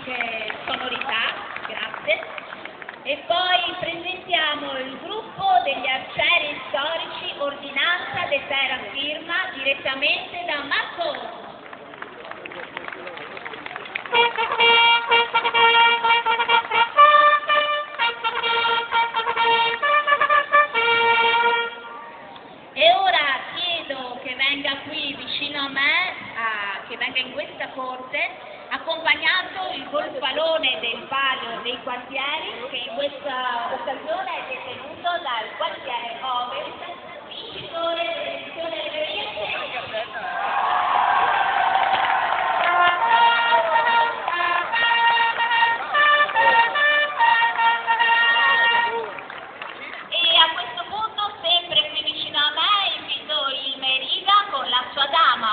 qualche sonorità, grazie. E poi presentiamo il gruppo degli arcieri storici Ordinanza de Terra Firma direttamente da Marco. E ora chiedo che venga qui vicino a me, che venga in questa corte, accompagnato il gonfalone del Palio dei Quartieri, che in questa occasione è detenuto dal quartiere Ovest, vincitore dell'edizione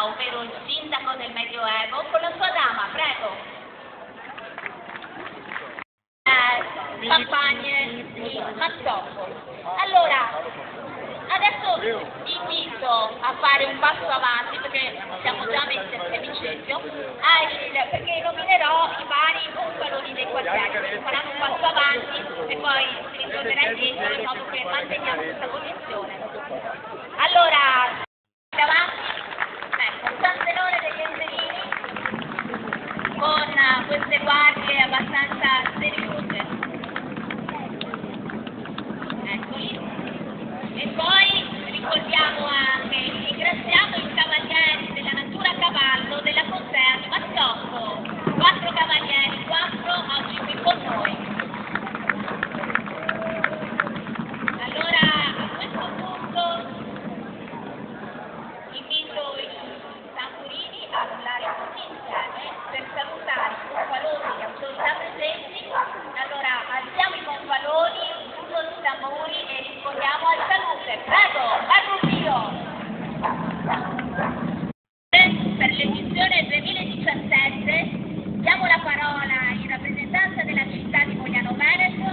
ovvero il sindaco del Medioevo, con la sua dama, prego. Campagne di Mazzocco. Allora, adesso invito a fare un passo avanti, perché siamo già messi al semicentio, perché nominerò i vari gonfaloni dei quartieri, faranno un passo avanti e poi si ritornerà indietro in modo che manteniamo questa posizione. Allora, davanti. Santenore degli Enzerini con queste guardie abbastanza seriose, eccoli, e poi ricordiamo anche, ringraziamo i cavalieri della natura a cavallo della contea di Mazzocco, 4 cavalieri, 4 oggi qui con noi. Allora a questo punto invito a parlare tutti insieme per salutare i gonfaloni e autorità presenti. Allora alziamo i gonfaloni, uso i tamburi e rispondiamo al salute. Prego, Arrubio! Per l'edizione 2017 diamo la parola in rappresentanza della città di Mogliano Veneto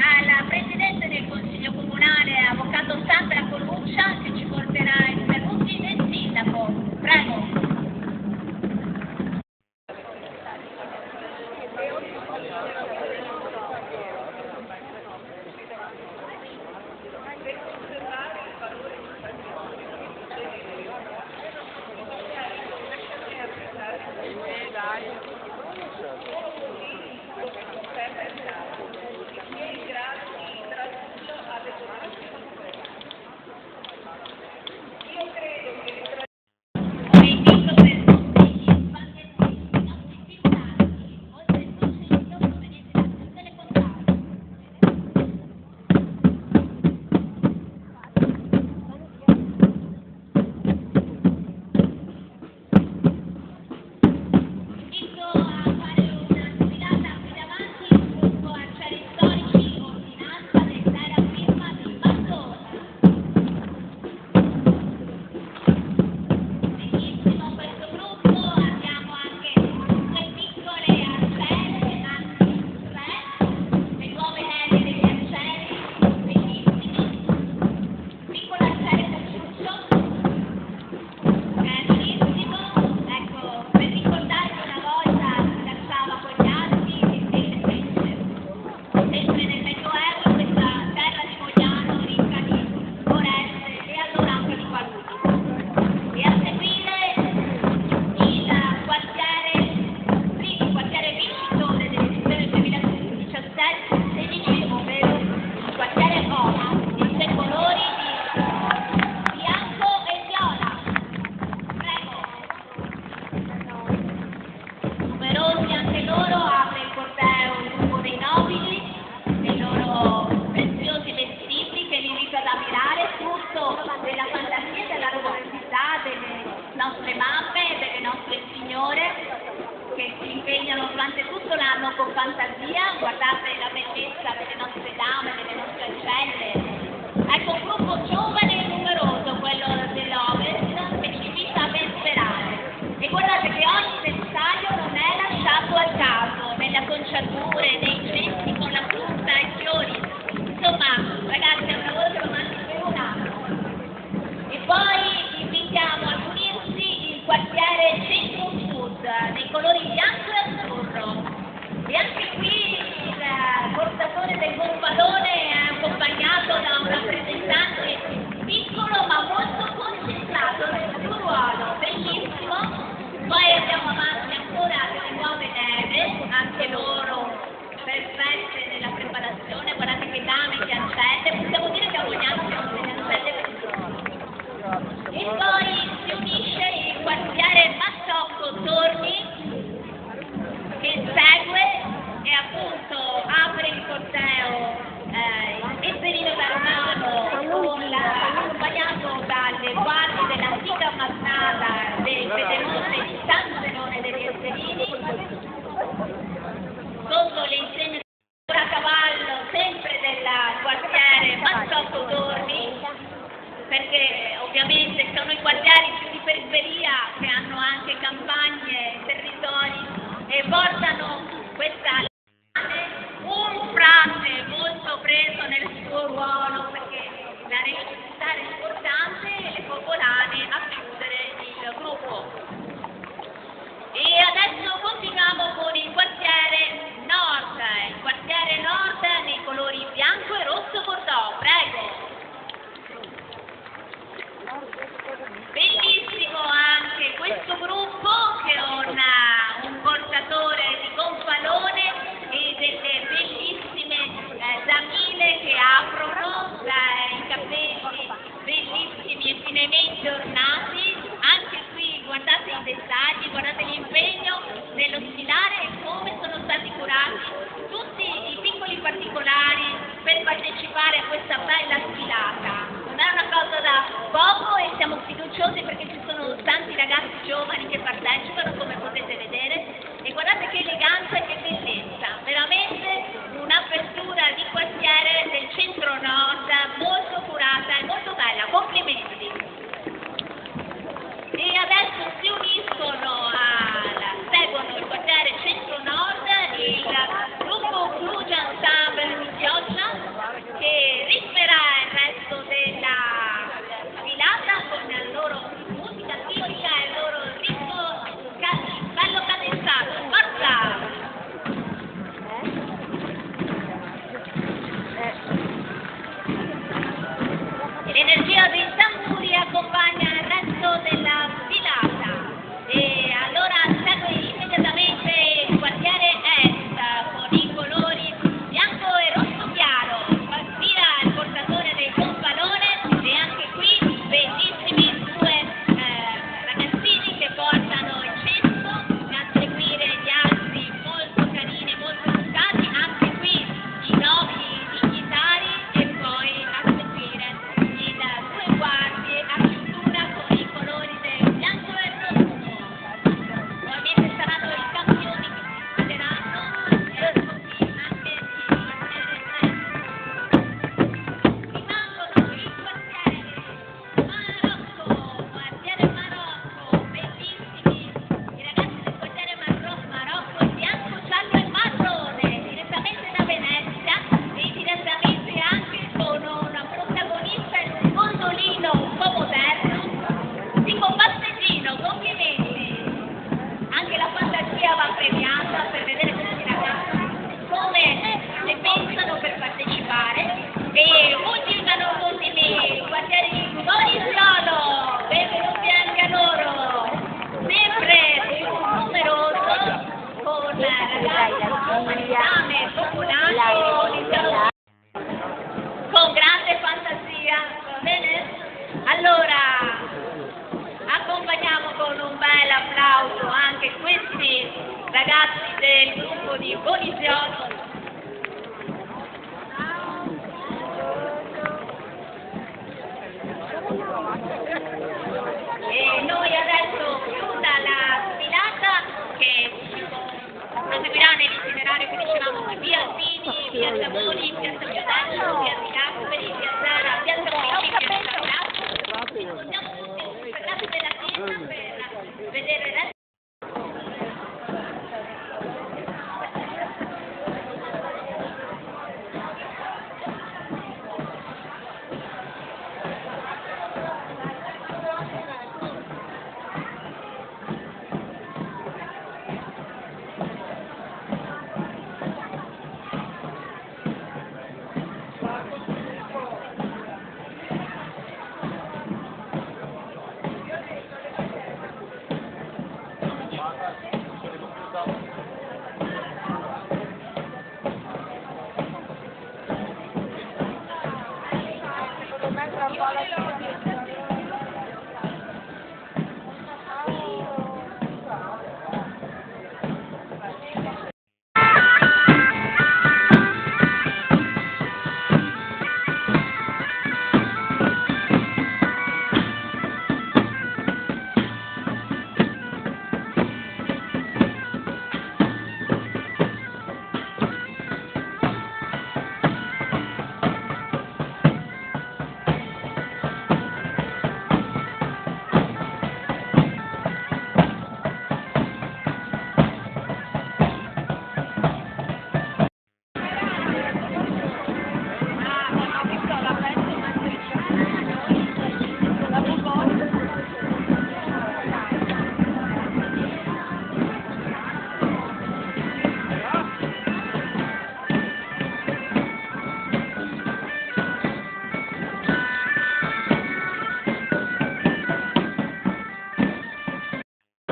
alla Presidente del Consiglio Comunale, Avvocato Sandra Coluccia, che ci porterà i saluti del Sindaco. Prego. Nostre mamme, delle nostre signore che si impegnano durante tutto l'anno con fantasia. Guardate la bellezza delle nostre dame, delle nostre ancelle. Ecco, un gruppo giovane e numeroso, quello dell'Ovest, che ci invita a ben sperare. E guardate che ogni dettaglio non è lasciato al caso, nelle acconciature, nei gesti con la frutta e i fiori. Insomma, ragazzi, è un lavoro che lo mangi per un anno. E poi invitiamo ad unirsi il quartiere Centro Sud, nei colori bianco e azzurro. con grande fantasia, va bene? Allora, accompagniamo con un bel applauso anche questi ragazzi del gruppo di Bonisiotto. E noi adesso, chiusa la sfilata, che proseguirà nell'itinerario che dicevamo qui, via Alpini, via Savoni, via San Giuseppe, via Di Casperi, via Zara, via Savoni, via San Siamo tutti per la della chiesa per vedere il resto.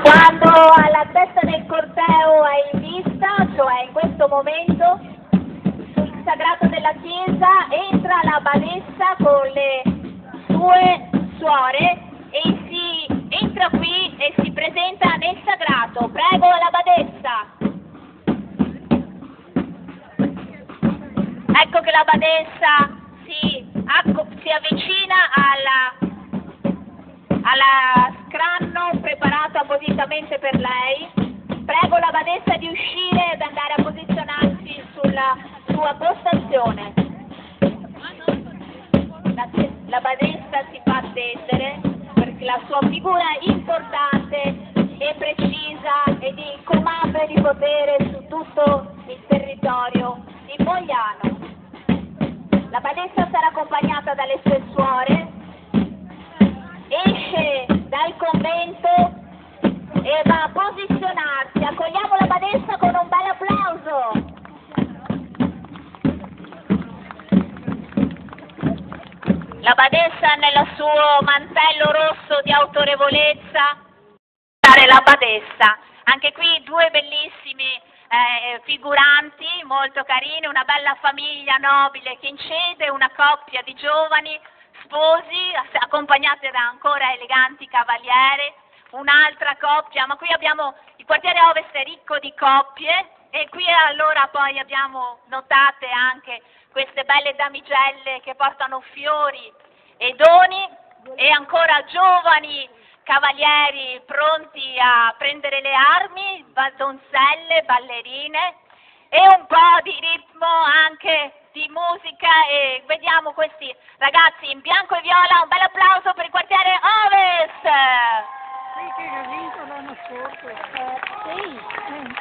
Quando alla testa del corteo è in vista, cioè in questo momento, sul sagrato della chiesa entra la badessa con le sue suore e entra qui e si presenta nel sagrato. Prego la badessa. Ecco che la badessa si avvicina alla scranno preparato appositamente per lei. Prego la badessa di uscire ed andare a posizionarsi sulla sua postazione. La badessa si fa attendere perché la sua figura importante e precisa e di comando e di potere su tutto il territorio di Mogliano. La badessa sarà accompagnata dalle sue suore, esce dal convento e va a posizionarsi. Accogliamo la badessa con un bel applauso. La badessa nel suo mantello rosso di autorevolezza, la badessa. Anche qui due bellissimi figuranti, molto carini, una bella famiglia nobile che incede, una coppia di giovani sposi accompagnate da ancora eleganti cavaliere, un'altra coppia, ma qui abbiamo il quartiere Ovest è ricco di coppie e qui allora poi abbiamo notate anche queste belle damigelle che portano fiori e doni e ancora giovani cavalieri pronti a prendere le armi, donzelle, ballerine e un po' di ritmo anche di musica e vediamo questi ragazzi in bianco e viola. Un bel applauso per il quartiere Ovest! Sì, che ha vinto l'anno scorso. Sì.